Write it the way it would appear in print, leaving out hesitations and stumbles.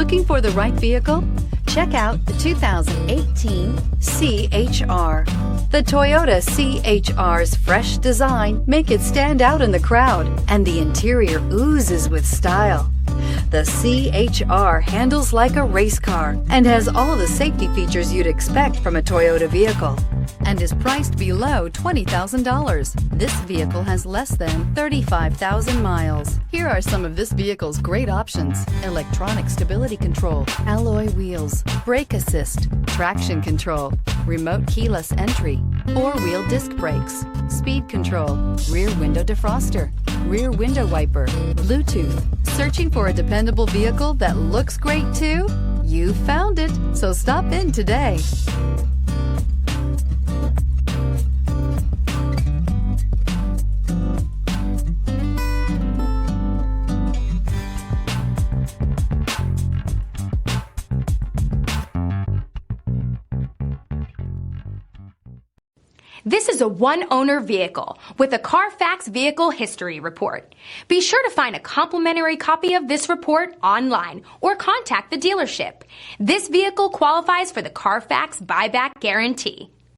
Looking for the right vehicle? Check out the 2018 C-HR. The Toyota C-HR's fresh design make it stand out in the crowd, and the interior oozes with style. The C-HR handles like a race car and has all the safety features you'd expect from a Toyota vehicle, and is priced below $20,000. This vehicle has less than 35,000 miles. Here are some of this vehicle's great options: electronic stability control, alloy wheels, brake assist, traction control, remote keyless entry, four-wheel disc brakes, speed control, rear window defroster, rear window wiper, Bluetooth. Searching for a dependable vehicle that looks great too? You found it, so stop in today. This is a one-owner vehicle with a CARFAX Vehicle History Report. Be sure to find a complimentary copy of this report online or contact the dealership. This vehicle qualifies for the CARFAX Buyback Guarantee.